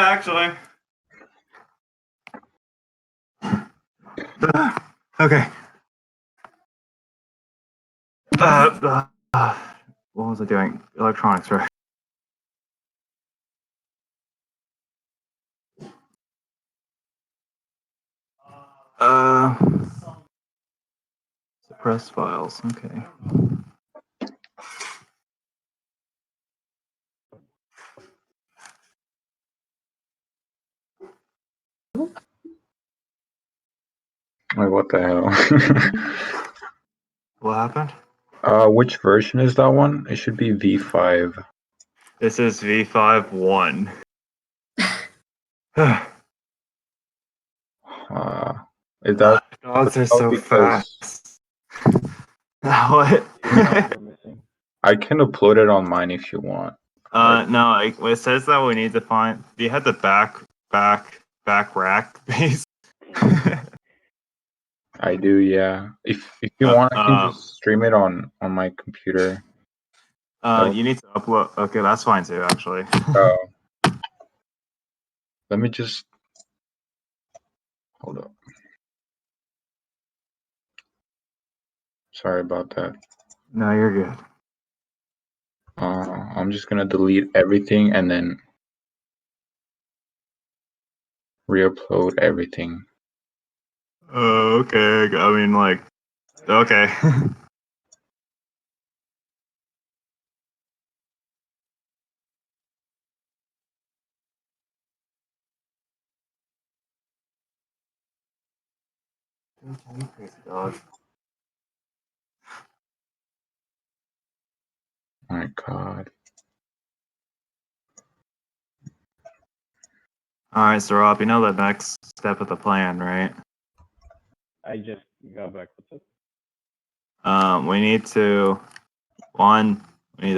actually. Okay. What was I doing? Electronics, right? Suppress files. Okay. Wait, what the hell? What happened? Which version is that one? It should be V5. This is V5.1. Is that Dogs are oh, so because fast. What? I can upload it on mine if you want. No, it says that we need to find. Do you have the back rack base? I do, yeah. If you want, I can just stream it on my computer. You need to upload. Okay, that's fine too, actually. Let me just hold up. Sorry about that. No, you're good. I'm just gonna delete everything and then re-upload everything. Okay. I mean, like, okay. Crazy dog. My God. All right, so Rob, you know the next step of the plan, right? I just got back with it. We need to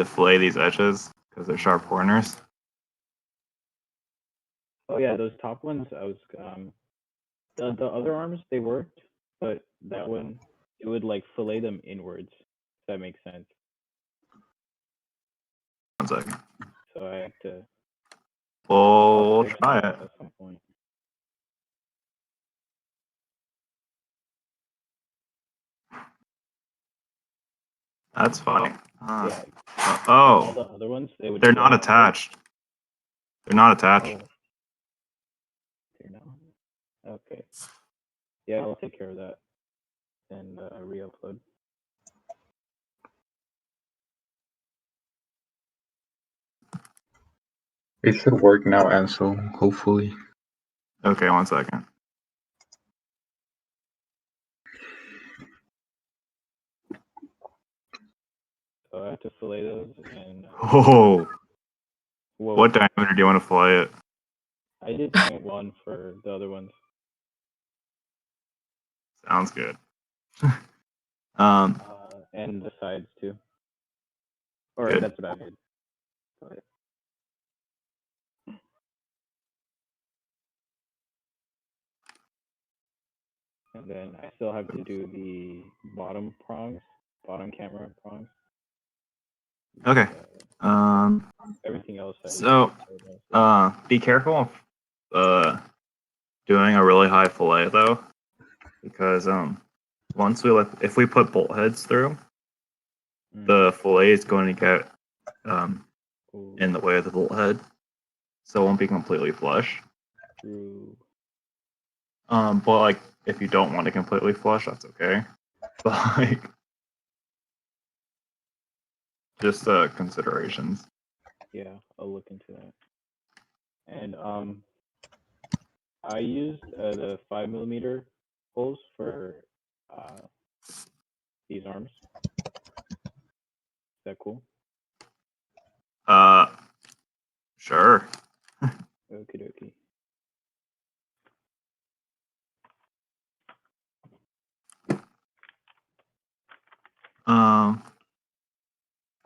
fillet these edges because they're sharp corners. Oh yeah, those top ones. I was the other arms they worked, but that one it would like fillet them inwards. If that makes sense. 1 second. So I have to. We'll try it. At some point. That's fine. Yeah. Oh. All the other ones they're not attached. They're not attached. Oh. They're not. Okay. Yeah, I'll take care of that and re-upload. It should work now, Ansel, hopefully. Okay, 1 second. So I have to fillet those and. Oh. Whoa. What diameter do you want to fillet it? I did 0.1 for the other ones. Sounds good. And the sides too. Or good. that's what I did. And then I still have to do the bottom camera prongs. Okay. Everything else. So, be careful of doing a really high fillet though, because if we put bolt heads through, the fillet is going to get in the way of the bolt head, so it won't be completely flush. True. But like, if you don't want it completely flush, that's okay. But like, just considerations. Yeah, I'll look into that. And I used the 5mm holes for these arms. Is that cool? Sure. Okie dokie.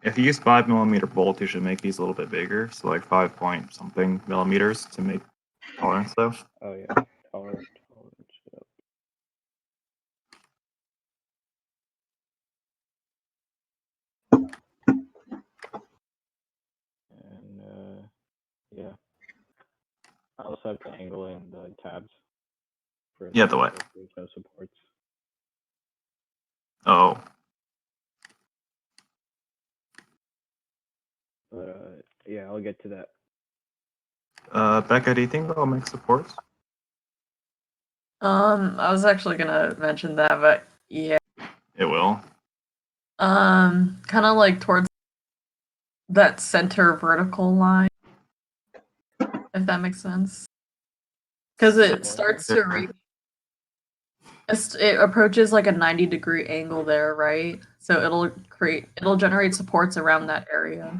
If you use 5mm bolts, you should make these a little bit bigger, so like 5-point-something millimeters to make tolerance stuff. Oh yeah, tolerance. Yep. And yeah. I also have to angle in the tabs for Yeah, the what? there's no supports. Oh. But yeah, I'll get to that. Becca, do you think they'll make supports? I was actually gonna mention that, but yeah. It will. Kind of like towards that center vertical line, if that makes sense. Because it starts to reach. It approaches like a 90-degree angle there, right? So it'll generate supports around that area.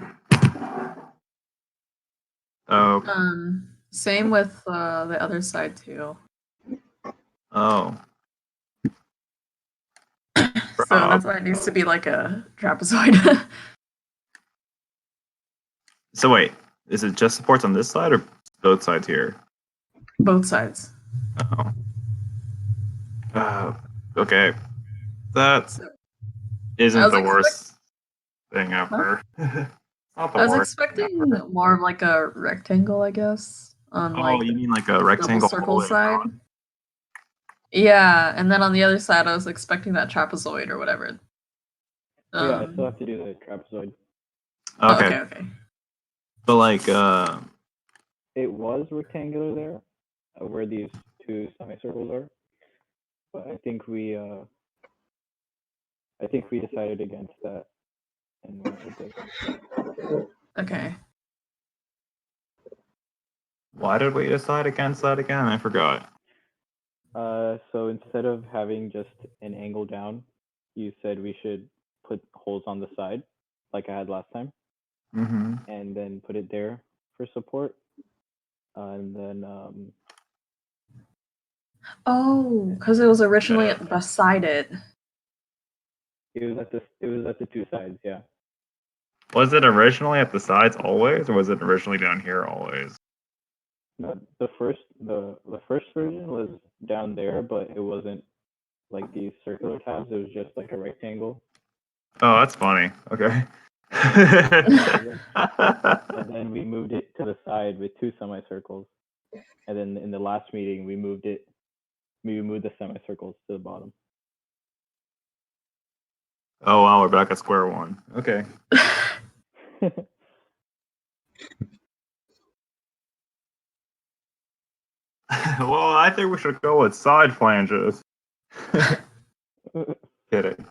Oh. Same with the other side too. Oh. So that's why it needs to be like a trapezoid. So wait, is it just supports on this side or both sides here? Both sides. Oh. Okay. That isn't the worst thing ever. Not the I was worst expecting more of like a rectangle, I guess. On like you mean like a double rectangle circle hole? side? Yeah, and then on the other side, I was expecting that trapezoid or whatever. Yeah, I still have to do the trapezoid. Okay. Okay. But like, It was rectangular there, where these two semicircles are, but I think we decided against that and went with this. Okay. why did we decide against that again? I forgot. So instead of having just an angle down, you said we should put holes on the side, like I had last time, Mm-hmm. and then put it there for support. And then Oh, because it was originally beside it. it was at the two sides, yeah. Was it originally at the sides always, or was it originally down here always? No, the first version was down there, but it wasn't like these circular tabs. It was just like a rectangle. Oh, that's funny. Okay. And then we moved it to the side with two semicircles. And then in the last meeting, we moved the semicircles to the bottom. Oh wow, we're back at square one. Okay. Well, I think we should go with side flanges. Kidding.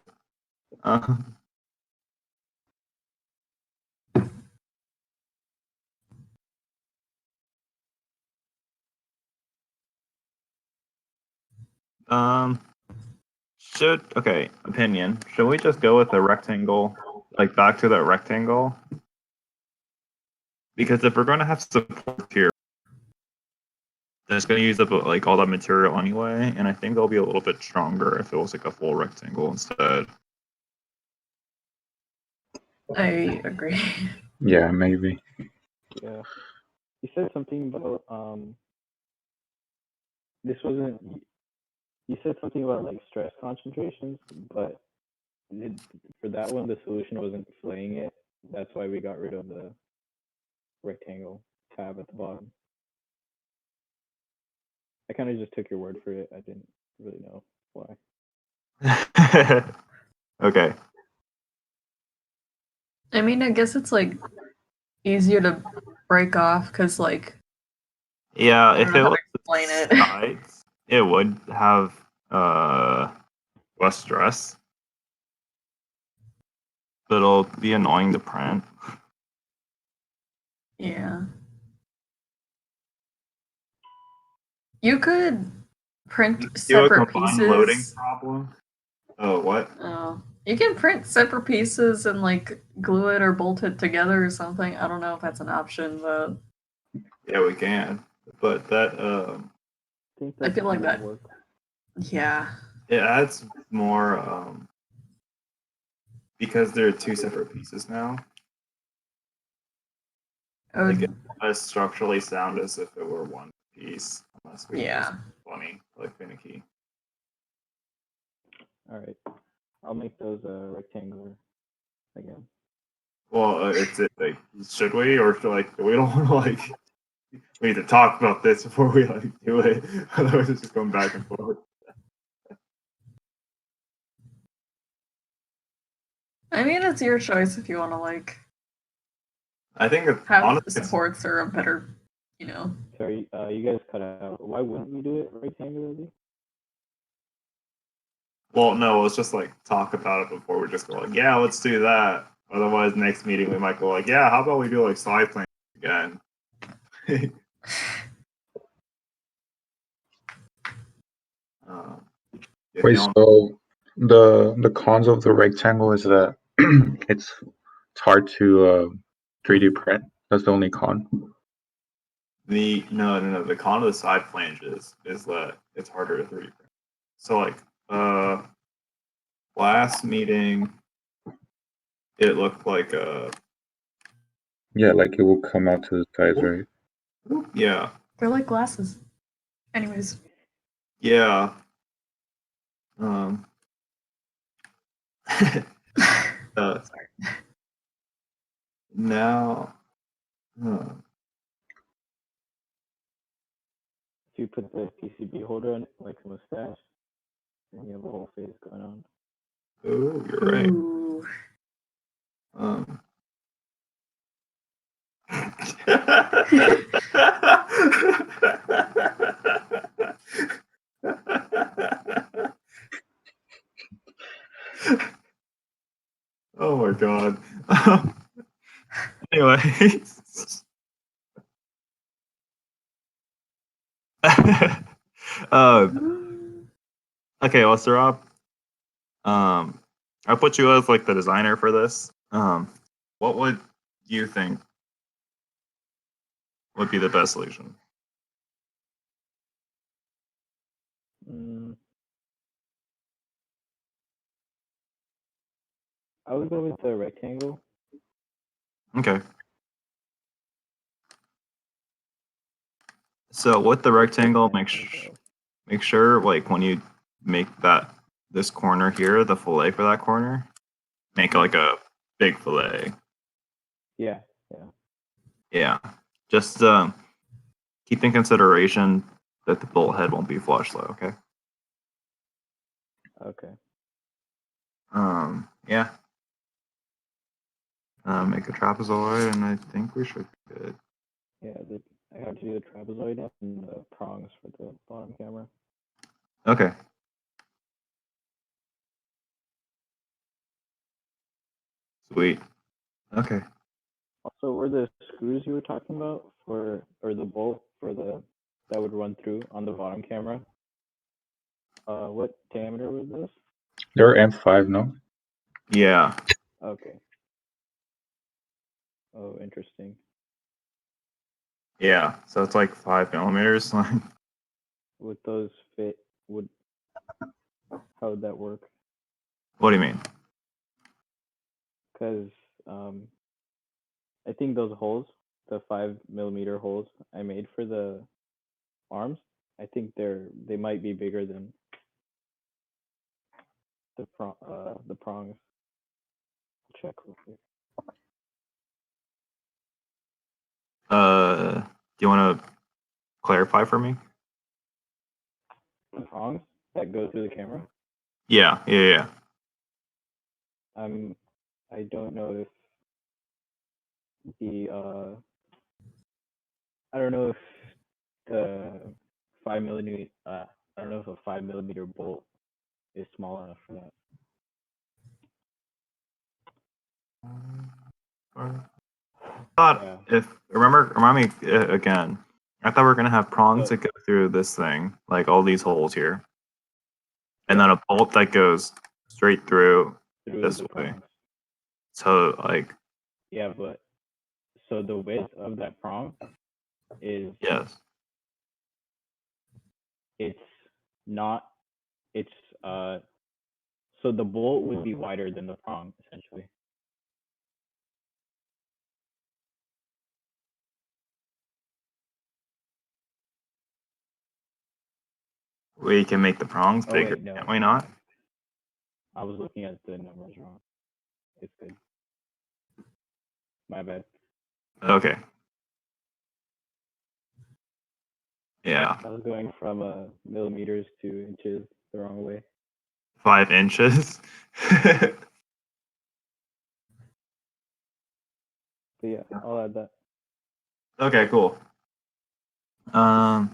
Opinion. Should we just go with a rectangle, like back to that rectangle? Because if we're going to have support here, then it's going to use up like all that material anyway, and I think they'll be a little bit stronger if it was like a full rectangle instead. I agree. Yeah, maybe. Yeah. You said something about this wasn't. You said something about like stress concentrations, but for that one, the solution wasn't filleting it. That's why we got rid of the rectangle tab at the bottom. I kind of just took your word for it. I didn't really know why. Okay. I mean, I guess it's like easier to break off because like Yeah, I if don't know it how was to explain it. the sides, it would have less stress, but it'll be annoying to print. Yeah. You could print Do a separate combined loading pieces. problem. Oh, what? Oh, you can print separate pieces and like glue it or bolt it together or something. I don't know if that's an option, but Yeah, we can. But that I feel like that. Work. Yeah. it adds more because they're two separate pieces now. Like it's as structurally sound as if it were one piece, unless we do something funny like finicky. All right, I'll make those rectangular again. Well, it's like should we or should like we don't want to like we need to talk about this before we like do it. Otherwise, it's just going back and forth. I mean, it's your choice if you want to like I think it's have honestly, supports or a better, you know. Sorry, you guys cut out. Why wouldn't we do it rectangularly? well, no, let's just like talk about it before we just go like, yeah, let's do that. Otherwise, next meeting we might go like, yeah, how about we do like side planes again? Um, if Wait, you don't, so the cons of the rectangle is that it's hard to 3D print. That's the only con. no, the con of the side flanges is that it's harder to 3D print. So like, last meeting, it looked like Yeah, like it will come out to the sides, right? yeah, They're like glasses. Anyways. yeah. Um, sorry. Now, If you put the PCB holder on it, like a mustache, and you have a whole face going on. oh, you're right. Ooh. Um, oh my god. Anyway. uh, okay, well, Sarab, I'll put you as like the designer for this. What would you think would be the best solution? I would go with the rectangle. Okay. So with the rectangle, make sure like when you make this corner here, the fillet for that corner, make like a big fillet. Yeah. Yeah. Just keep in consideration that the bolt head won't be flush though, okay? Okay. Yeah. Make a trapezoid and I think we should be good. Yeah, I have to do the trapezoid and the prongs for the bottom camera. Okay. Sweet. Okay. Also, were the screws you were talking about or the bolt for that would run through on the bottom camera? What diameter was this? They're M5, no? Yeah. Okay. Oh, interesting. Yeah. So it's like 5 millimeters. Would those fit? How would that work? What do you mean? Because I think those holes, the 5 millimeter holes I made for the arms, I think they might be bigger than the prongs. Check real quick. Do you want to clarify for me? The prongs that go through the camera. Yeah. I don't know if the I don't know if the 5 millimeter I don't know if a 5 millimeter bolt is small enough for that. Thought Yeah. remind me again. I thought we were gonna have prongs So that go through this thing, like all these holes here, and yeah, then a bolt that goes straight through through this the way. prongs. So like, Yeah, but so the width of that prong is yes. it's not it's so the bolt would be wider than the prong essentially. We can make the prongs Oh bigger, wait, no, can't we not? I was looking at the numbers wrong. It's good. My bad. Okay. Yeah, I was going from millimeters to inches the wrong way. 5 inches. But yeah, I'll add that. Okay, cool. All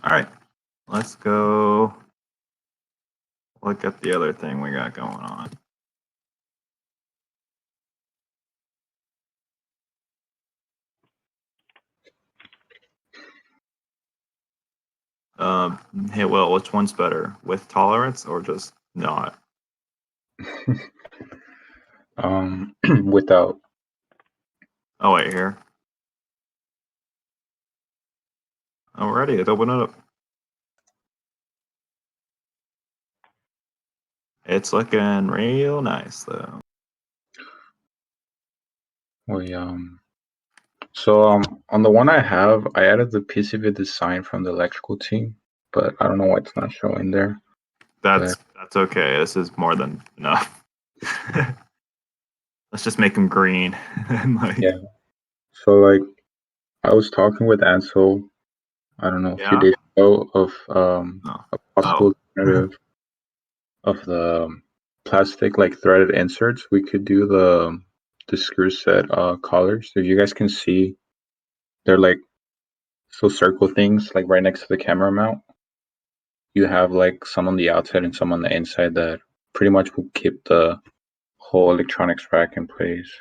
right, let's go look at the other thing we got going on. Hey, Will, which one's better, with tolerance or just not? Without. Oh, wait, here. Alrighty, let's open it up. It's looking real nice, though. On the one I have, I added the PCB design from the electrical team, but I don't know why it's not showing there. That's okay. This is more than enough. Let's just make them green. Yeah. So like, I was talking with Ansel, I don't know, a few Yeah? days ago of No. a possible alternative of the plastic like threaded inserts. We could do the screw set collars. If you guys can see, they're like so circle things like right next to the camera mount. You have like some on the outside and some on the inside that pretty much will keep the whole electronics rack in place.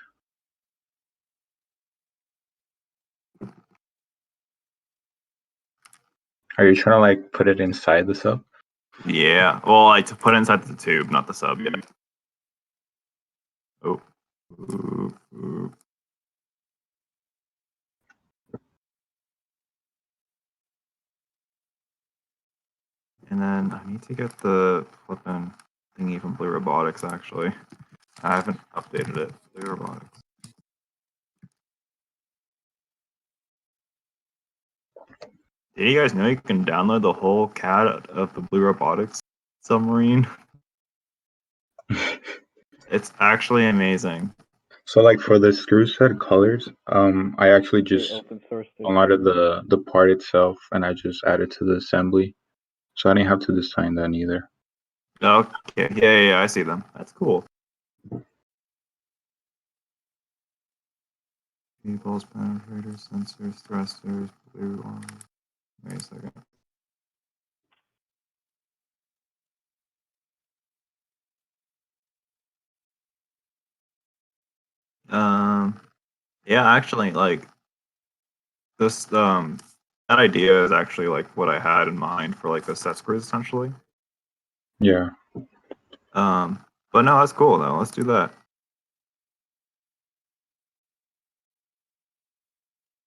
Are you trying to like put it inside the sub? Yeah. Well, like to put inside the tube, not the sub yet. Oh. Ooh. And then I need to get the flipping thingy from Blue Robotics, actually. I haven't updated it. Blue Robotics. Did you guys know you can download the whole CAD of the Blue Robotics submarine? It's actually amazing. So like for the screw set colors, I actually They just open sourced it. downloaded the part itself and I just added to the assembly. So I didn't have to design that either. Okay. Yeah, I see them. That's cool. Cables, penetrators, sensors, thrusters, blue armor. Wait a second. Yeah, actually, like this, that idea is actually like what I had in mind for like the set screws, essentially. Yeah. But no, that's cool though. Let's do that.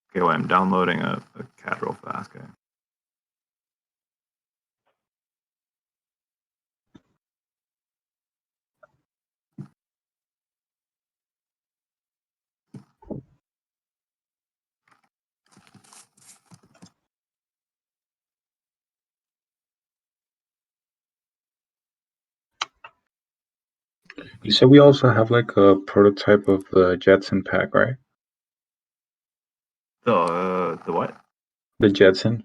Okay, wait, I'm downloading a CAD real fast. Okay. You said we also have like a prototype of the Jetson pack, right? The what? The Jetson.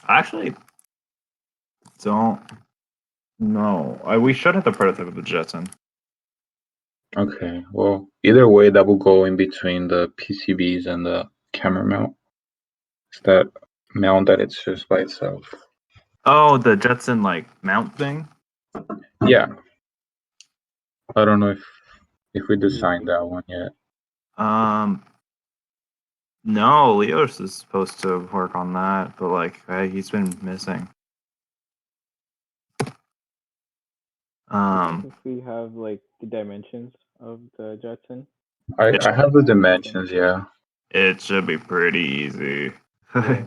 I actually don't know. We should have the prototype of the Jetson. Okay. Well, either way, that will go in between the PCBs and the camera mount. It's that mount that it's just by itself. Oh, the Jetson like mount thing. Yeah. I don't know if we designed that one yet. No, Leos is supposed to work on that, but like he's been missing. If we have like the dimensions of the Jetson. I have the dimensions, yeah. It should be pretty easy. Yeah.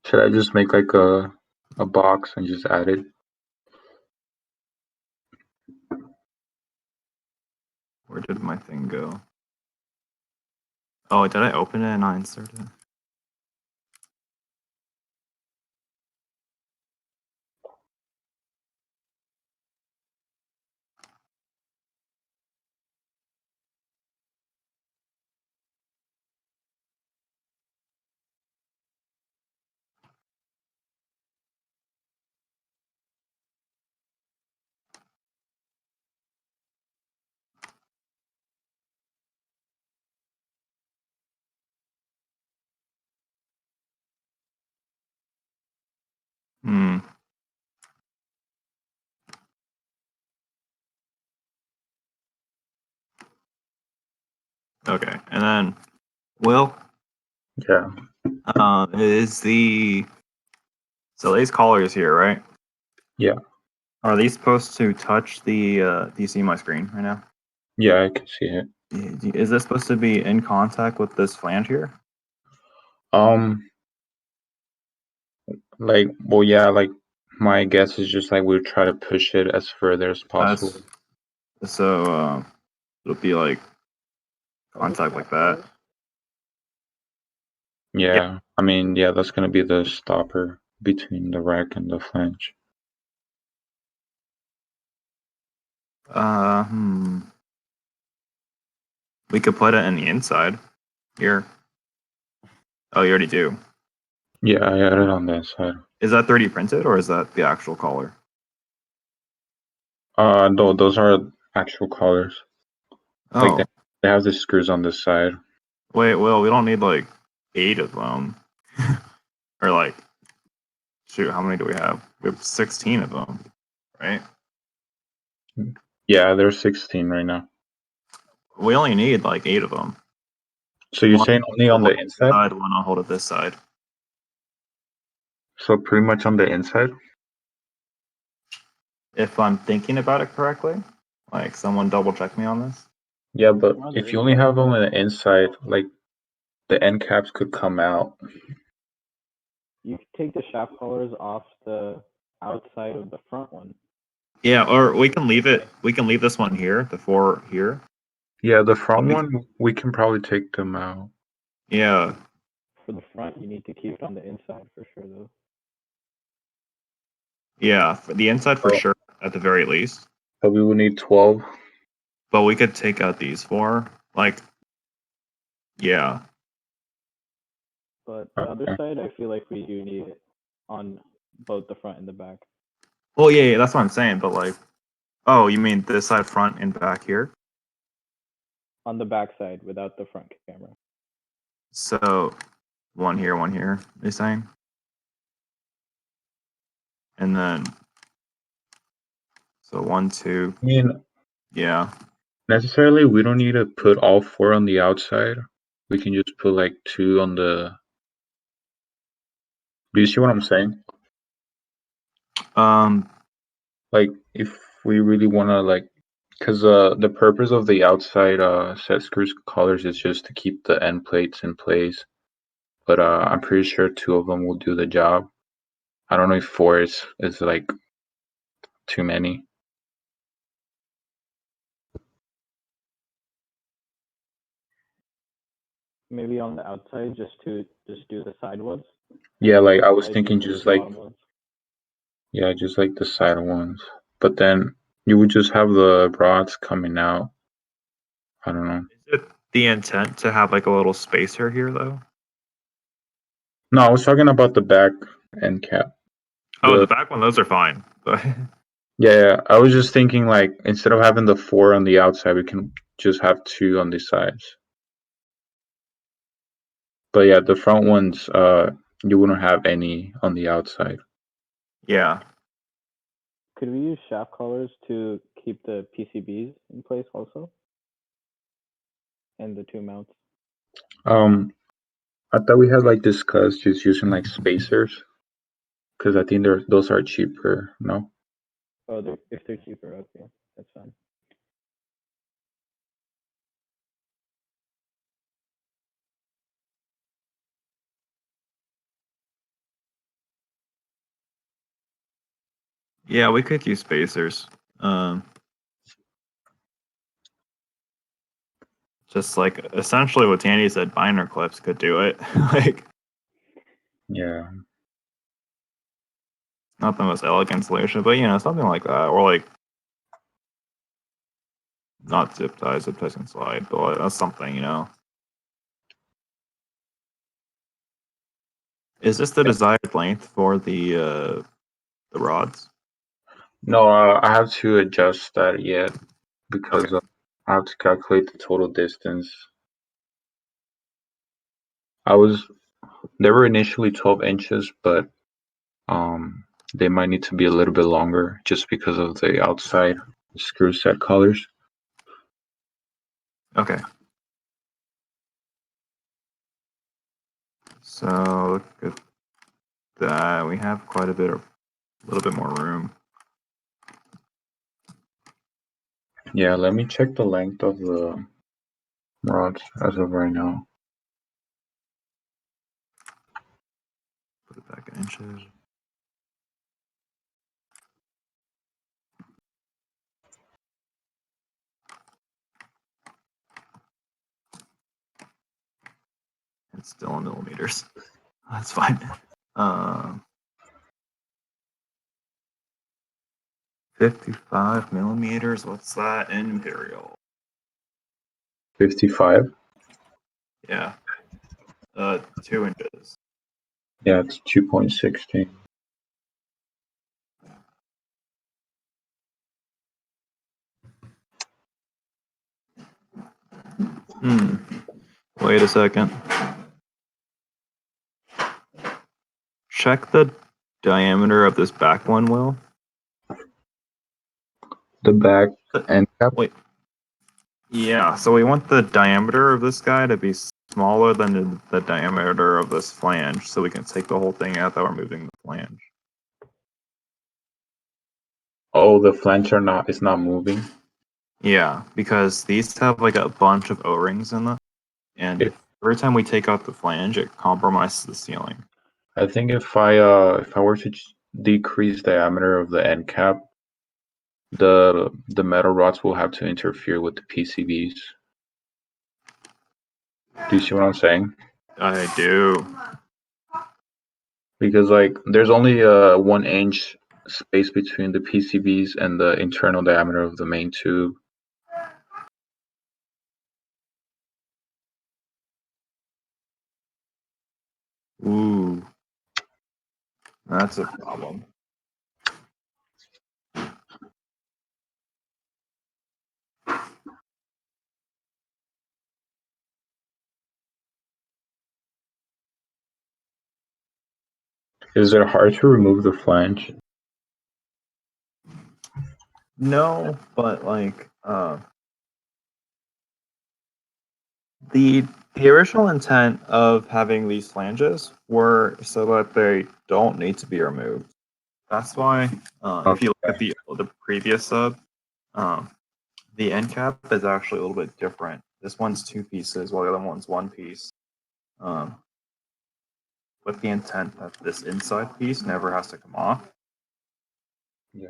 Should I just make like a box and just add it? Where did my thing go? Oh, did I open it and not insert it? Hmm. Okay, and then Will, Yeah. is so these collars here, right? Yeah. Are these supposed to touch the? Do you see my screen right now? Yeah, I can see it. Is this supposed to be in contact with this flange here? Like, well, yeah, like my guess is just like we'll try to push it as further as possible. So it'll be like contact like that. Yeah, I mean, yeah, that's gonna be the stopper between the rack and the flange. We could put it in the inside here. Oh, you already do. Yeah, I added on that side. Is that 3D printed or is that the actual collar? No, those are actual collars. Like Oh, they have the screws on this side. wait, Will, we don't need like 8 of them. Or like, shoot, how many do we have? We have 16 of them, right? Yeah, there's 16 right now. We only need like 8 of them. So you're One saying only on the hold it this inside? side, one I'll hold it this side. So pretty much on the inside? If I'm thinking about it correctly, like someone double check me on this. Yeah, but On the if you only inside. have them on the inside, like the end caps could come out. You can take the shaft collars off the outside of the front one. Yeah, or we can leave it. We can leave this one here, the 4 here. Yeah, the front Okay. one, we can probably take them out. Yeah, For the front, you need to keep it on the inside for sure, though. yeah, for the inside for Oh. sure, at the very least. So we will need 12. But we could take out these 4. Like, yeah. But the other side, I feel like we do need it on both the front and the back. Well, yeah, that's what I'm saying. But like, oh, you mean this side, front and back here? On the back side without the front camera. So, one here, you're saying? And then, so 1, 2, I mean, yeah. necessarily, we don't need to put all 4 on the outside. We can just put like 2 on the. Do you see what I'm saying? Like, if we really want to, like, because the purpose of the outside set screws collars is just to keep the end plates in place. But I'm pretty sure 2 of them will do the job. I don't know if 4 is like too many. Maybe on the outside, just do the side ones. Yeah, And like I was inside, thinking do just the like, bottom ones. yeah, just like the side ones. But then you would just have the rods coming out. I don't know. Is it the intent to have like a little spacer here, though? No, I was talking about the back end cap. Oh, the back one, those are fine. Yeah, I was just thinking like instead of having the 4 on the outside, we can just have 2 on the sides. But yeah, the front ones, you wouldn't have any on the outside. Yeah. Could we use shaft collars to keep the PCBs in place also? And the 2 mounts? I thought we had like discussed just using like spacers, because I think those are cheaper. No. Oh, if they're cheaper, okay, that's fine. Yeah, we could use spacers. Just like essentially what Tandy said, binder clips could do it. Like, Yeah. not the most elegant solution, but you know, something like that, or like not zip ties can slide, but like, that's something, you know. Is this the desired length for the rods? No, I have to adjust that yet because Okay. I have to calculate the total distance. They were initially 12 inches, but they might need to be a little bit longer just because of the outside screw set colors. Okay. So look at that. We have quite a little bit more room. Yeah, let me check the length of the rods as of right now. Put it back in inches. It's still in millimeters. That's fine. 55 millimeters. What's that in imperial? 55. Yeah. 2 inches. Yeah, it's 2.16. Wait a second. Check the diameter of this back one, Will. The back end cap. Wait. Yeah, so we want the diameter of this guy to be smaller than the diameter of this flange, so we can take the whole thing out that we're moving the flange. Oh, the flange is not moving. Yeah, because these have like a bunch of O-rings in them, and every time we take out the flange, it compromises the sealing. I think if I were to decrease diameter of the end cap, the metal rods will have to interfere with the PCBs. Do you see what I'm saying? I do. Because like there's only a 1 inch space between the PCBs and the internal diameter of the main tube. Ooh. That's a problem. Is it hard to remove the flange? No, but like the original intent of having these flanges were so that they don't need to be removed. That's why if you look at the previous sub, the end cap is actually a little bit different. This one's 2 pieces, while the other one's 1 piece. With the intent that this inside piece never has to come off. Yeah.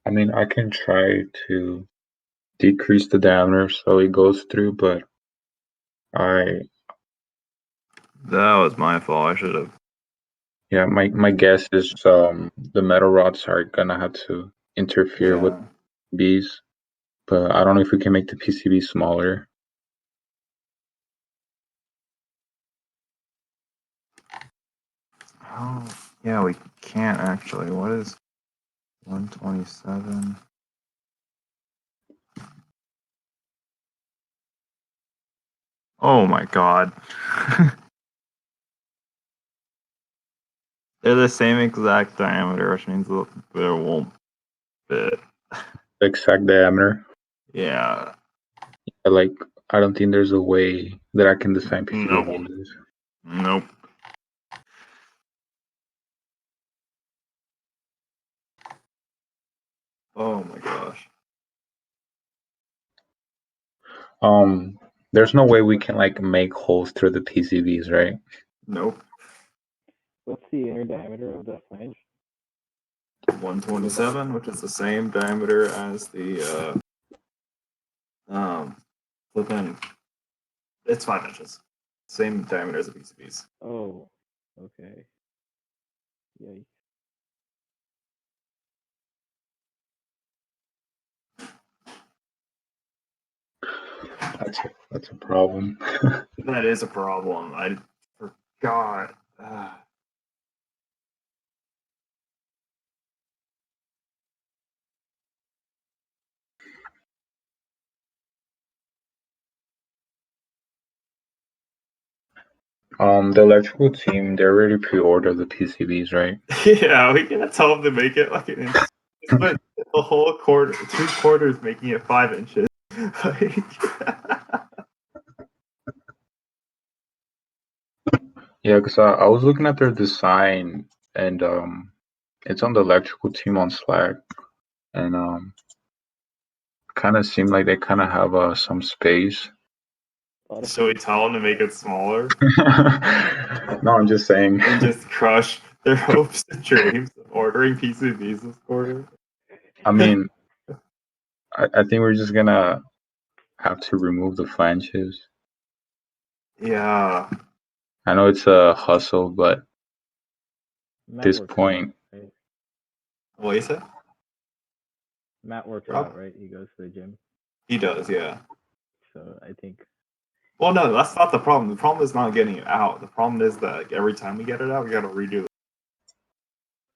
I mean, I can try to decrease the diameter so it goes through, but that was my fault. I should have. Yeah, my guess is the metal rods are gonna have to interfere with bees, but I don't know if we can make the PCB smaller. Oh, yeah, we can't actually. What is 127? Oh my god. They're the same exact diameter, which means they won't fit. The exact diameter. Yeah. Like, I don't think there's a way that I can design PCB Nope. holders. Nope. Oh my gosh. There's no way we can like make holes through the PCBs, right? Nope. What's the inner diameter of the flange? 127, which is the same diameter as the flipping. It's 5 inches. Same diameter as the PCBs. Oh, okay. Yikes. That's a problem. That is a problem. I forgot. The electrical team, they already pre-ordered the PCBs, right? Yeah, we gotta tell them to make it like an inch. But the whole quarter, 2 quarters, making it 5 inches. Yeah, because I was looking at their design, and it's on the electrical team on Slack, and kind of seemed like they kind of have some space. Should we tell them to make it smaller No, I'm just saying. and just crush their hopes and dreams of ordering PCBs this quarter? I mean, I think we're just gonna have to remove the flanges. Yeah. I know it's a hustle, but at Matt this works point, out, right? What you said? Matt works Rob? out, right? He goes to the gym, He does, yeah. so I think. Well, no, that's not the problem. The problem is not getting it out. The problem is that like, every time we get it out, we gotta redo it.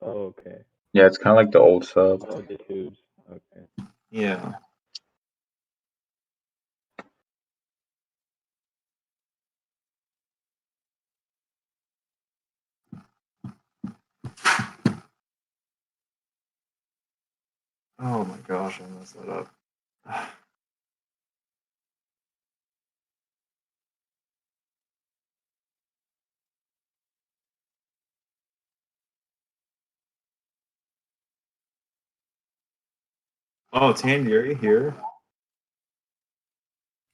Oh, okay. yeah, it's kind of like the old sub. Oh, the tubes. Okay. Yeah. Oh my gosh, I messed that up. Oh, Tandy, are you here?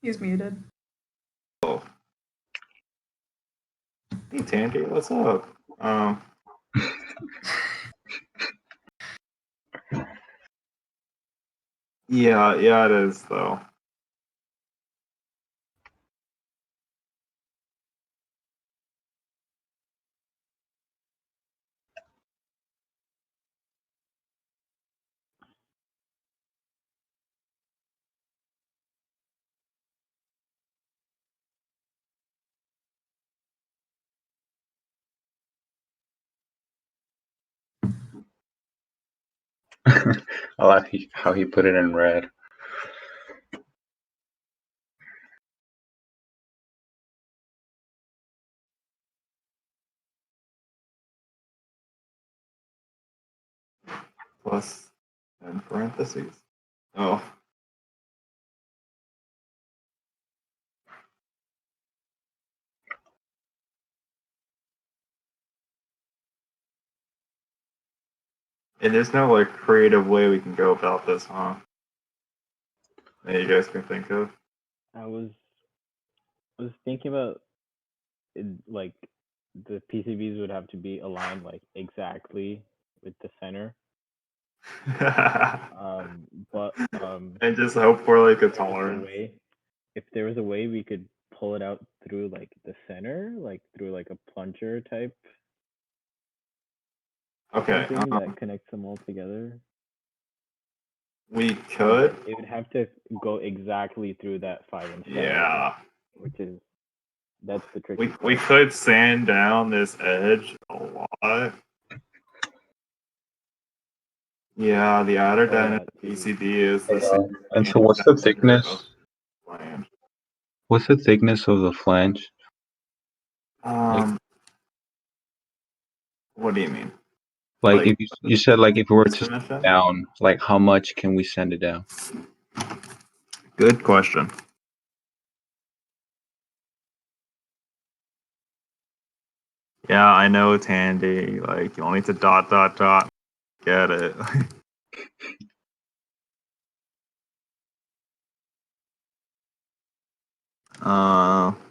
He's muted. Hey, Tandy, what's up? Yeah, it is though. I like how he put it in red. Plus, in parentheses. Oh. And there's no like creative way we can go about this, huh? That you guys can think of. I was thinking about it, like the PCBs would have to be aligned like exactly with the center. But And just hope for like a if there was a tolerance. way, if there was a way we could pull it out through like the center, like through like a plunger type Okay. something that connects them all together. We could. It would have to go exactly through that 5-inch diameter, Yeah. which is that's the tricky We part. could sand down this edge a lot. Yeah, the outer diameter of the PCB is the same. And so, what's the diameter thickness? of flange. What's the thickness of the flange? What do you mean? Like if you said like if we were to dimension? sand it down, like how much can we sand it down? Good question. Yeah, I know, Tandy. Like, you only need to ... Get it.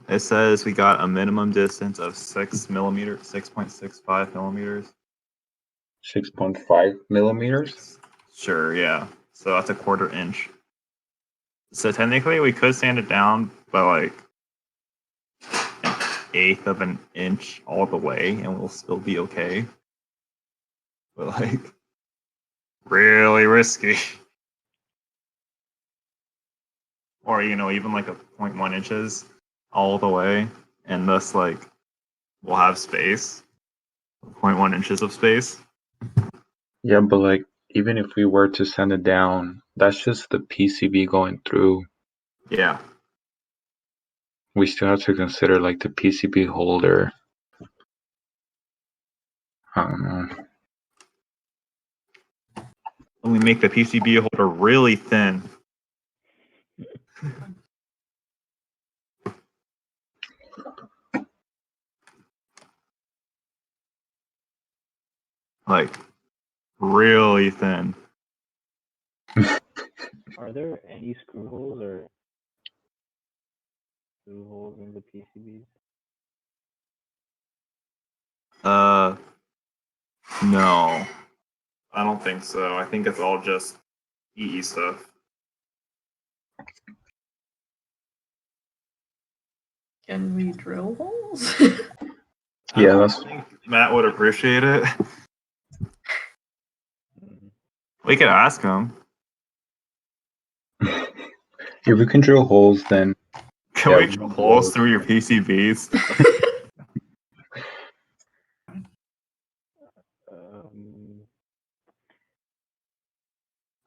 It says we got a minimum distance of 6 millimeters, 6.65 millimeters. 6.5 millimeters. Sure, yeah. So that's a 1/4 inch. So technically, we could sand it down by like 1/8 of an inch all the way, and we'll still be okay. But like, really risky. Or even like a 0.1 inches all the way, and thus like we'll have space, 0.1 inches of space. Yeah, but like even if we were to send it down, that's just the PCB going through. Yeah. we still have to consider like the PCB holder. I don't know. And we make the PCB holder really thin. Like, really thin. Are there any screw holes or screw holes in the PCBs? No. I don't think so. I think it's all just EE stuff. Can we drill holes? Yeah, I that's think Matt would appreciate it. Mhm. We could ask him. if we can drill holes, then Can Yeah, we we drill can holes drill. through your PCBs? Um,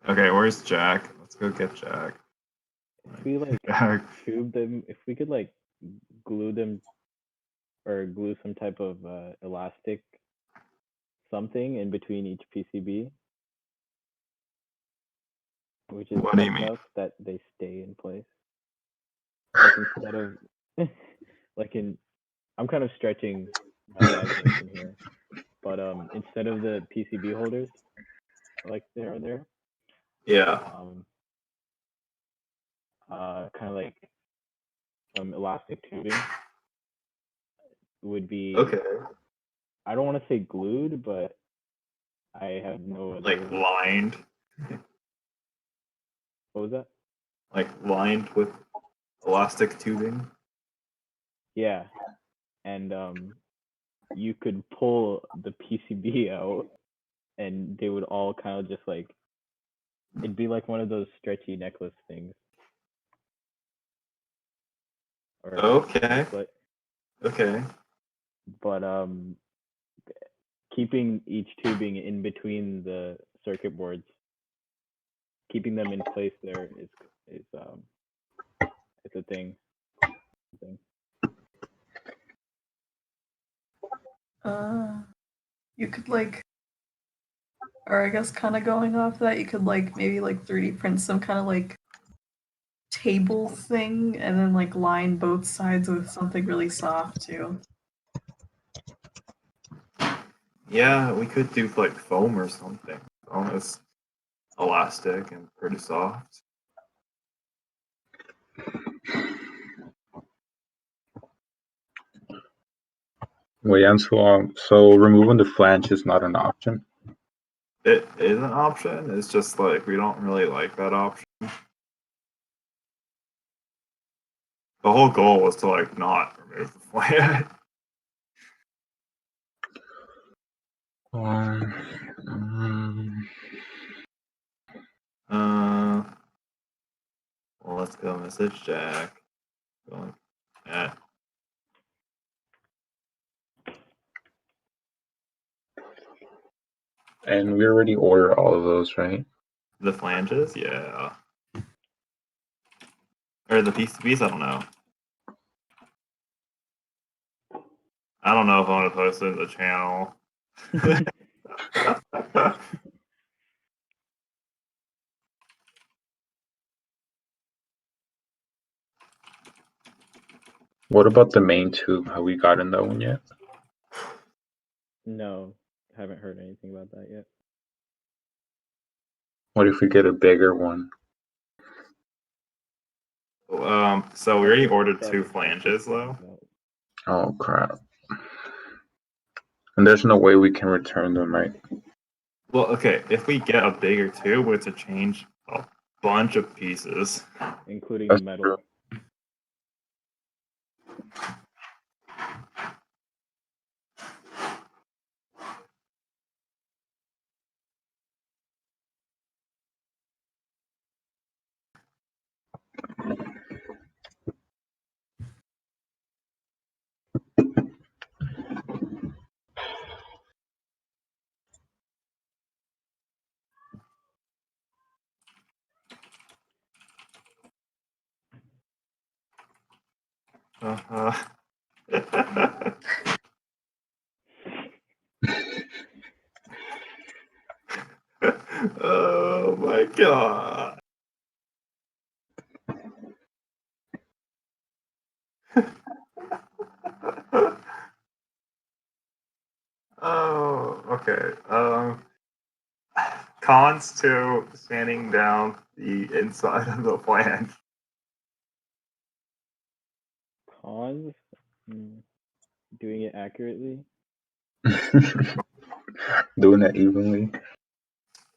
Okay, where's Jack? Let's go get Jack. if we like Jack. tube them, if we could like glue them or glue some type of elastic something in between each PCB, which is What do you tough mean? enough that they stay in place. Like instead of like in, I'm kind of stretching my imagination here, but instead of the PCB holders like they are there, Yeah. kind of like some elastic tubing would be. Okay. I don't want to say glued, but I have no other. Like lined. What was that? Like lined with elastic tubing. Yeah, and you could pull the PCB out, and they would all kind of just like, it'd be like one of those stretchy necklace things. Or Okay. bracelet. Okay. But keeping each tubing in between the circuit boards, keeping them in place there is it's a thing. You could like, or I guess kind of going off that, you could like maybe like 3D print some kind of like table thing and then like line both sides with something really soft too. Yeah, we could do like foam or something. Foam is elastic and pretty soft. wait. And so removing the flange is not an option. It is an option. It's just like we don't really like that option. The whole goal was to like not remove the flange. Um, Well, let's go message Jack. Yeah. and we already ordered all of those, right? The flanges, yeah. Or the PCBs, I don't know. I don't know if I want to post it in the channel. What about the main tube? Have we gotten that one yet? No, haven't heard anything about that yet. What if we get a bigger one? So we already ordered That's 2 what I'm flanges thinking though. about. Oh crap! And there's no way we can return them, right? Well, okay, if we get a bigger tube, we have to change a bunch of pieces. Including That's the metal. true. Oh my god. Oh, okay. Cons to sanding down the inside of the flange. Cons? Doing it accurately. Doing it evenly.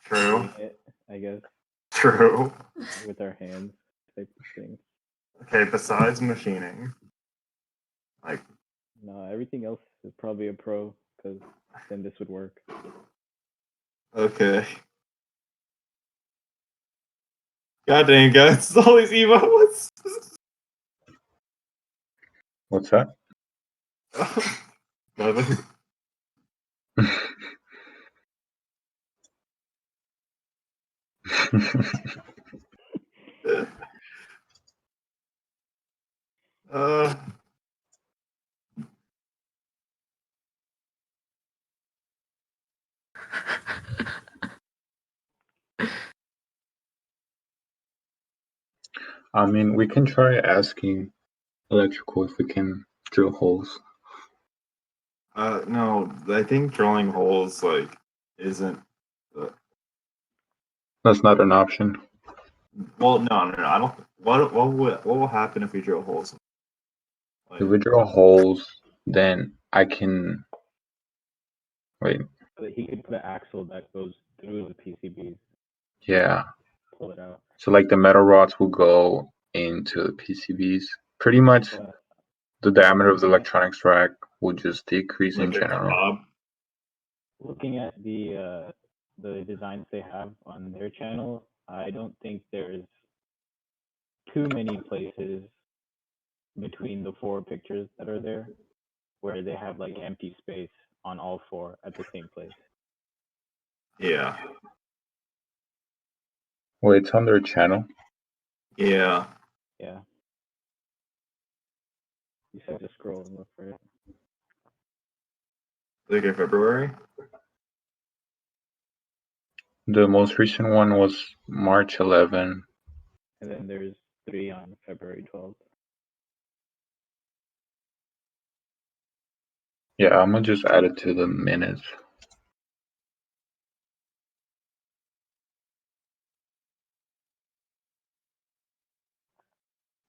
True. Doing it, I guess, True. with our hands type of thing. Okay, besides machining, like, No, everything else is probably a pro because then this would work. okay. God dang, guys, all these emotes. What's that? Nothing. Uh, I mean, we can try asking electrical if we can drill holes. no, I think drilling holes like isn't. That's not an option. Well, no. I don't. What will happen if we drill holes? Like, If we drill holes, then I can wait. But he could put an axle that goes through the PCBs, Yeah. pull it out. So like the metal rods will go into the PCBs. Pretty much But the diameter of the electronics rack will just decrease in like a general. knob. looking at the designs they have on their channel, I don't think there's too many places between the 4 pictures that are there where they have like empty space on all 4 at the same place. Yeah. Wait, it's on their channel. Yeah. Yeah. You just have to scroll and look for it. Like in February. The most recent one was March 11. And then there's 3 on February 12th. Yeah, I'm gonna just add it to the minutes.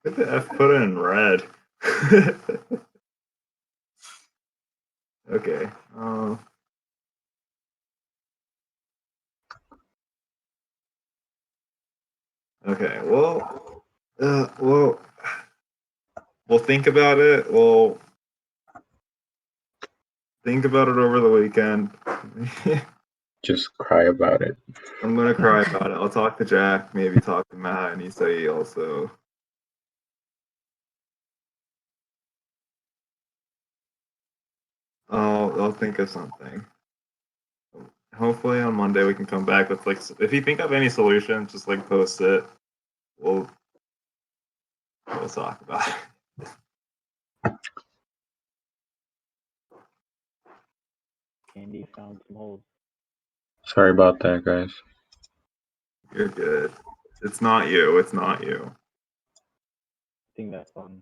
Look at the F put it in red. Okay. Okay. Well, we'll think about it. We'll think about it over the weekend. Just cry about it. I'm gonna cry about it. I'll talk to Jack, maybe talk to Matt and Isai also. I'll think of something. Hopefully on Monday we can come back with like if you think of any solutions, just like post it. We'll talk about it. Candy found some holes. Sorry about that, guys. You're good. It's not you. It's not you. I think that's fun.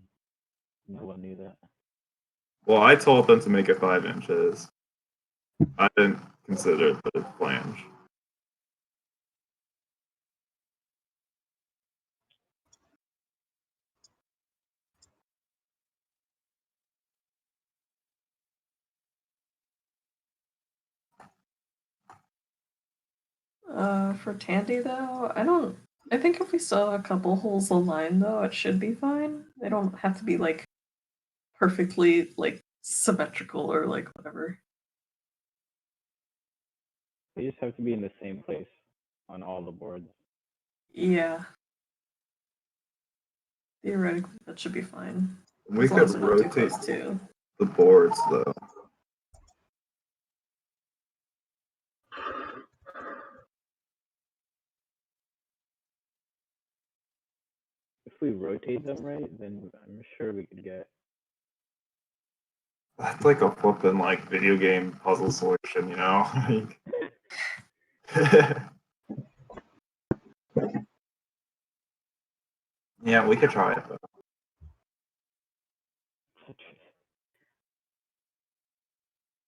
No one knew that. Well, I told them to make it 5 inches. I didn't consider the flange. For Tandy though, I think if we still have a couple holes aligned though, it should be fine. They don't have to be like perfectly like symmetrical or like whatever. They just have to be in the same place on all the boards. Yeah. Theoretically, that should be fine. We As long could as they're not too rotate close too. the boards though. If we rotate them right, then I'm sure we could get That's like a flippin' like video game puzzle solution, you know? Yeah, we could try it though.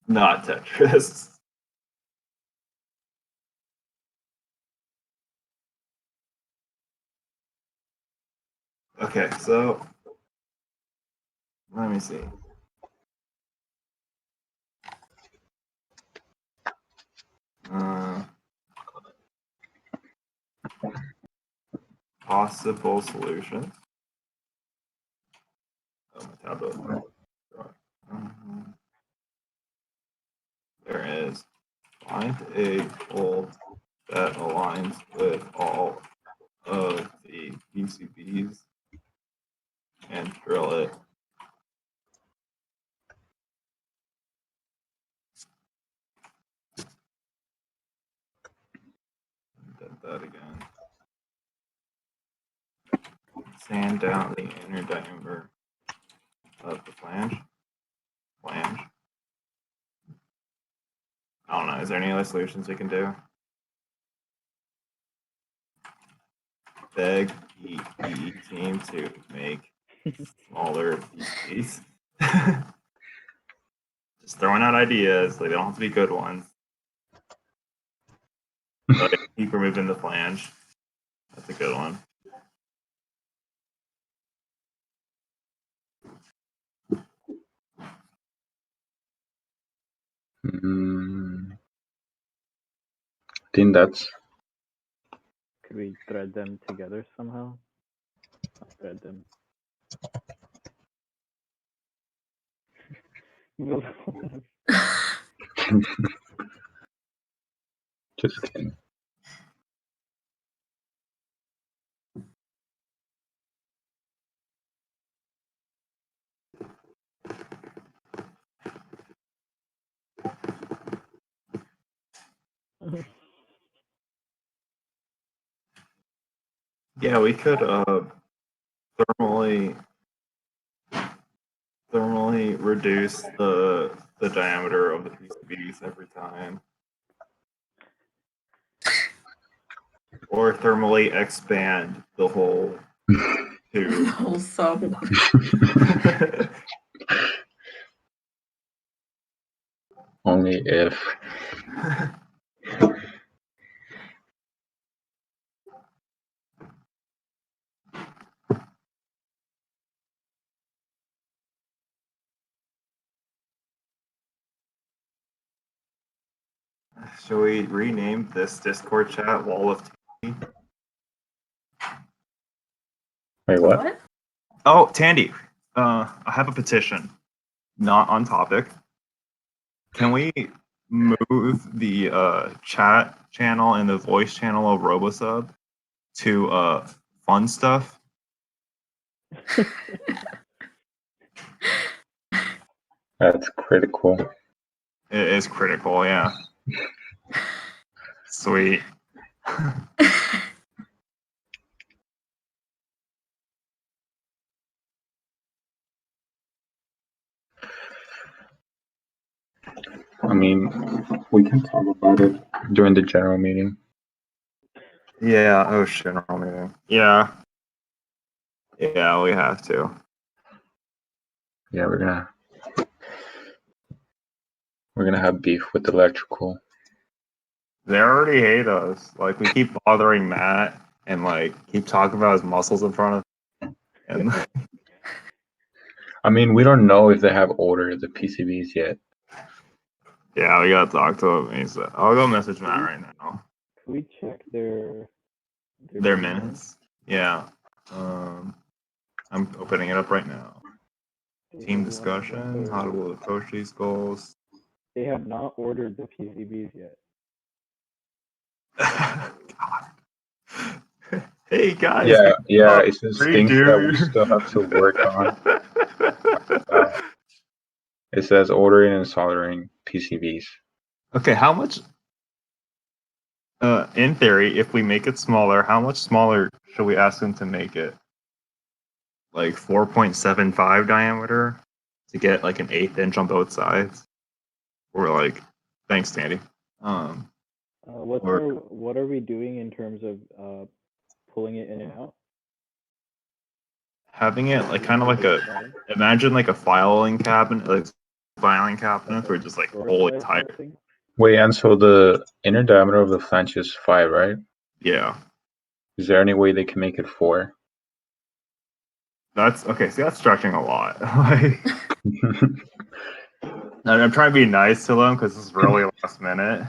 Not Tetris. Okay, so let me see. Possible solutions. Oh, my tablet. There is. Find a hole that aligns with all of the PCBs and drill it. Did that again. Sand down the inner diameter of the flange. I don't know. Is there any other solutions we can do? Beg PE team to make smaller PCBs. Just throwing out ideas. Like, they don't have to be good ones. Like, keep removing the flange. That's a good one. I think that's. Could we thread them together somehow? Not thread them. Just kidding. Yeah, we could thermally reduce the diameter of the PCBs every time, or thermally expand the whole tube. Whole sub. Only if. Shall we rename this Discord chat Wall of Tandy? Wait, what? Oh, Tandy, I have a petition, not on topic. Can we move the chat channel and the voice channel of Robosub to fun stuff? That's critical. It is critical, yeah. Sweet. I mean, we can talk about it during the general meeting. Yeah, oh shit, general meeting. Yeah. Yeah, we have to. Yeah, we're gonna have beef with electrical. They already hate us. Like, we keep bothering Matt and like keep talking about his muscles in front of him. And I mean, we don't know if they have ordered the PCBs yet. yeah, we gotta talk to him. He said, I'll go message Matt right now. Can we check their minutes? Yeah. I'm opening it up right now. Team discussion, how to approach these goals. They have not ordered the PCBs yet. Hey guys. Yeah, it's just things that we still have to work on. It says ordering and soldering PCBs. Okay, how much? In theory, if we make it smaller, how much smaller should we ask them to make it? Like 4.75 diameter? to get like an 1/8 inch on both sides. We're like, thanks, Tandy. Or what are we doing in terms of pulling it in and out? having it like kind of like imagine like a filing cabinet, like filing cabinet, where just like pull it tight. Wait, and so the inner diameter of the flange is 5, right? Yeah. Is there any way they can make it 4? That's okay. See, that's stretching a lot. Like, and I'm trying to be nice to them because it's really last minute.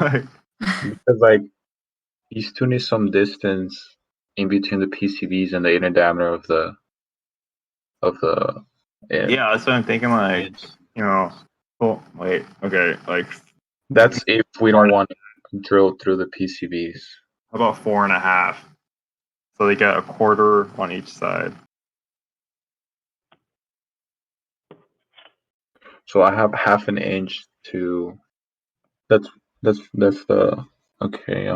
Like, Because like you still need some distance in between the PCBs and the inner diameter of the yeah, that's what I'm thinking. Like, you know, well, wait, okay, like that's if we don't want to drill through the PCBs. how about 4.5? So they get a quarter on each side. So I have 1/2 inch to. That's the okay.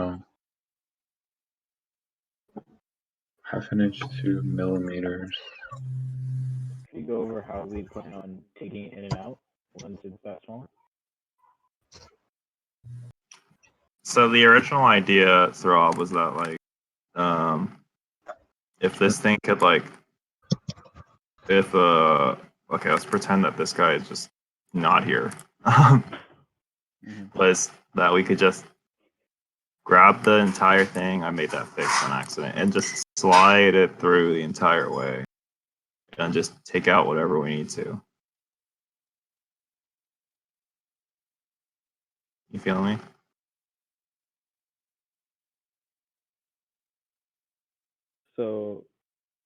1/2 inch to millimeters. Can you go over how we plan on taking it in and out once it's that small? So the original idea, Throb, was that like, if this thing could like, if okay, let's pretend that this guy is just not here. Was that we could just grab the entire thing. I made that fix on accident, and just slide it through the entire way, and just take out whatever we need to. You feel me? So,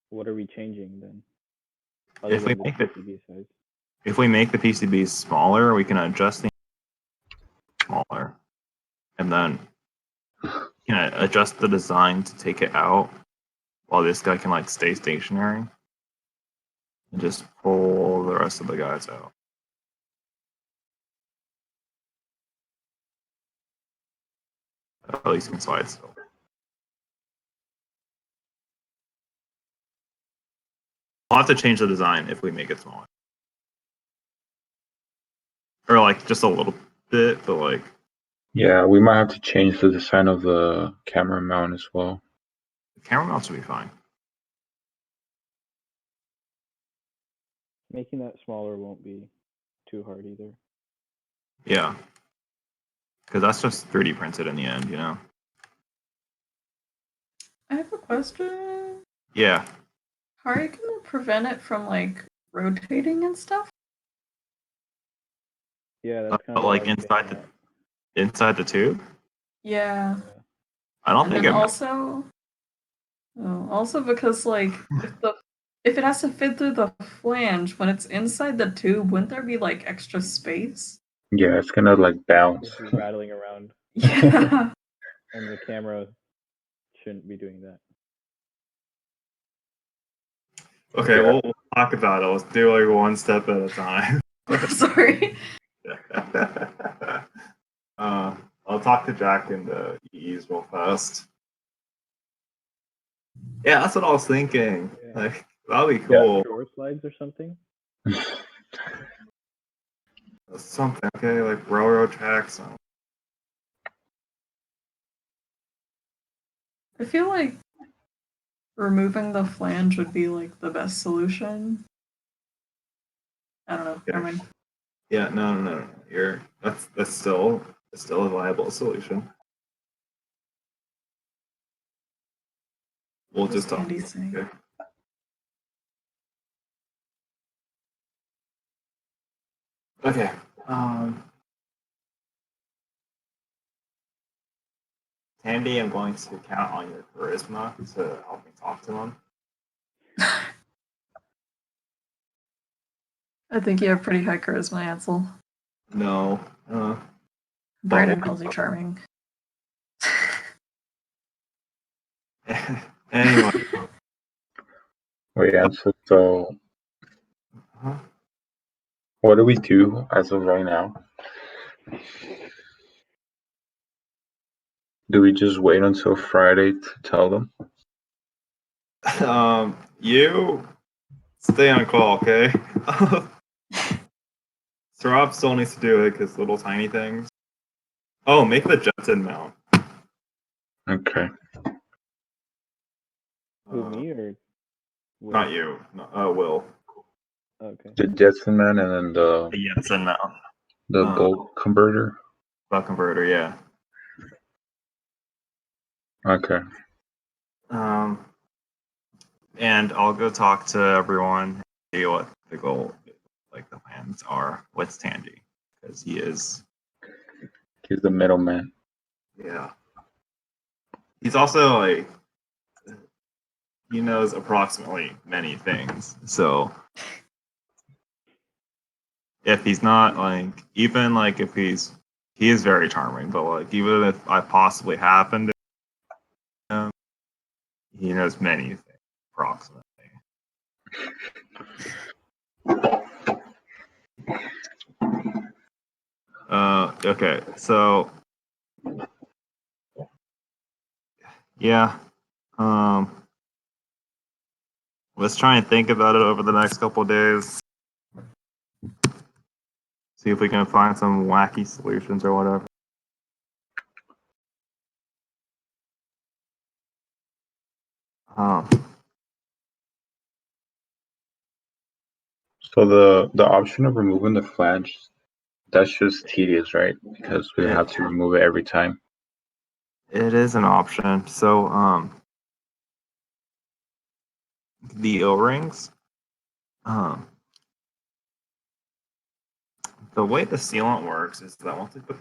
what are we changing then? Other If we than the make the PCB size? if we make the PCBs smaller, we can adjust the smaller, and then adjust the design to take it out, while this guy can like stay stationary, and just pull the rest of the guys out. At least you can slide still. We'll have to change the design if we make it smaller. Or like just a little bit, but like Yeah, we might have to change the design of the camera mount as well. the camera mounts will be fine. Making that smaller won't be too hard either. Yeah. Because that's just 3D printed in the end, you know? I have a question. Yeah. How are you gonna prevent it from like rotating and stuff? Yeah, that's kind But of like inside the tube? Yeah. I don't And think then it also because like if it has to fit through the flange when it's inside the tube, wouldn't there be like extra space? Yeah, it's gonna like bounce. Just be rattling around, Yeah. and the camera shouldn't be doing that. Okay, we'll talk about it. Let's do like one step at a time. Sorry. I'll talk to Jack and EEs real fast. Yeah, that's what I was thinking. Yeah. Like, that'll be cool. Shore slides or something? Something, okay, like railroad tracks. I feel like removing the flange would be like the best solution. I don't know. Yeah. Never mind. Yeah, no. That's still a viable solution. We'll What's just talk. Andy saying? Okay. Okay. Tandy, I'm going to count on your charisma to help me talk to him. I think you have pretty high charisma, Ansel. No. Brandon calls you charming. Anyway. Wait, so Huh? what do we do as of right now? Do we just wait until Friday to tell them? You stay on call, okay? Rob still needs to do it because little tiny things. Oh, make the Jetson mount. Okay. Who, me or Will? Not you. No, Will. Okay. The Jetson Man and then The Jetson mount. the bulk converter. Buck converter, yeah. Okay. And I'll go talk to everyone, see what the goal, like the plans are with Tandy, because he is, He's the middleman. yeah. He's also like, he knows approximately many things. So if he's not like, even like if he is very charming, but like even if I possibly happened to him, he knows many things approximately. Okay, so yeah, let's try and think about it over the next couple of days. See if we can find some wacky solutions or whatever. Um, So the option of removing the flange, that's just tedious, right? Because we have to remove it every time. it is an option. So the O-rings, um, the way the sealant works is that once we put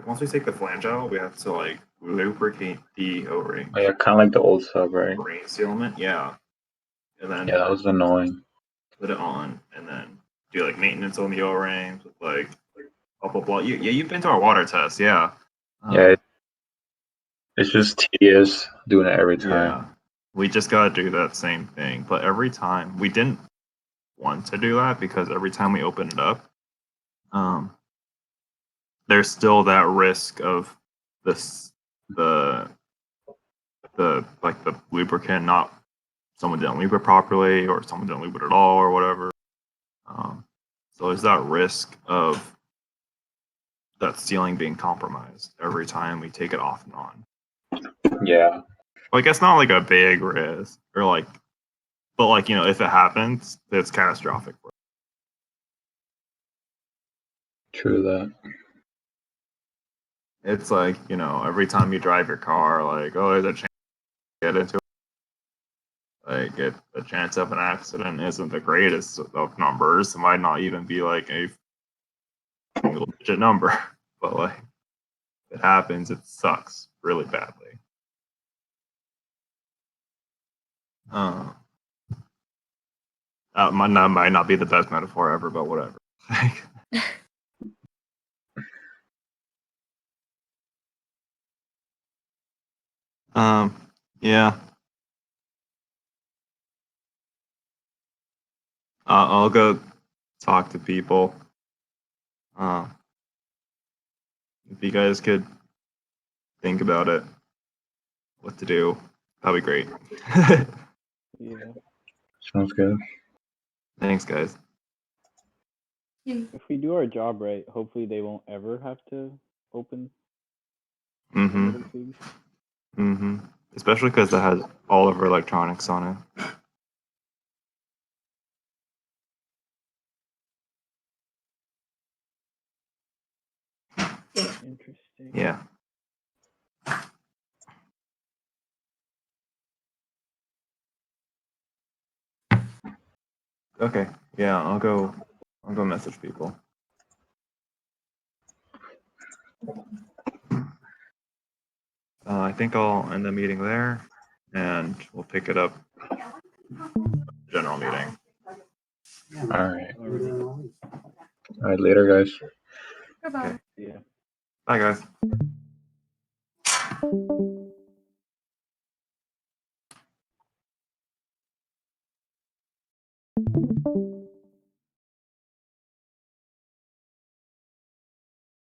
once we take the flange out, we have to like lubricate the O-ring. Oh, yeah, kind of like the old sub, right? O-ring sealant, yeah. And then Yeah, that was annoying. put it on, and then do like maintenance on the O-rings with like blah blah blah. You've been to our water test, yeah. Yeah, it's just tedious doing it every time. Yeah, we just gotta do that same thing, but every time we didn't want to do that because every time we open it up, there's still that risk of this the like the lubricant not someone didn't lube it properly or someone didn't lube it at all or whatever. So there's that risk of that sealing being compromised every time we take it off and on. Yeah. Like it's not like a big risk or like, but like if it happens, it's catastrophic. True that. It's like every time you drive your car, like there's a chance to get into it. Like the chance of an accident isn't the greatest of numbers. It might not even be like a single digit number, but like if it happens, it sucks really badly. That might not be the best metaphor ever, but whatever. Yeah. I'll go talk to people. If you guys could think about it, what to do, that'd be great. Yeah. Sounds good. Thanks, guys. If we do our job right, hopefully they won't ever have to open Mm-hmm. the tubes. Mm-hmm. Especially because it has all of our electronics on it. Interesting. Yeah. Okay. Yeah, I'll go message people. I think I'll end the meeting there, and we'll pick it up general meeting. All right. Alright. All right, later, guys. Goodbye. Okay. Yeah. Bye, guys.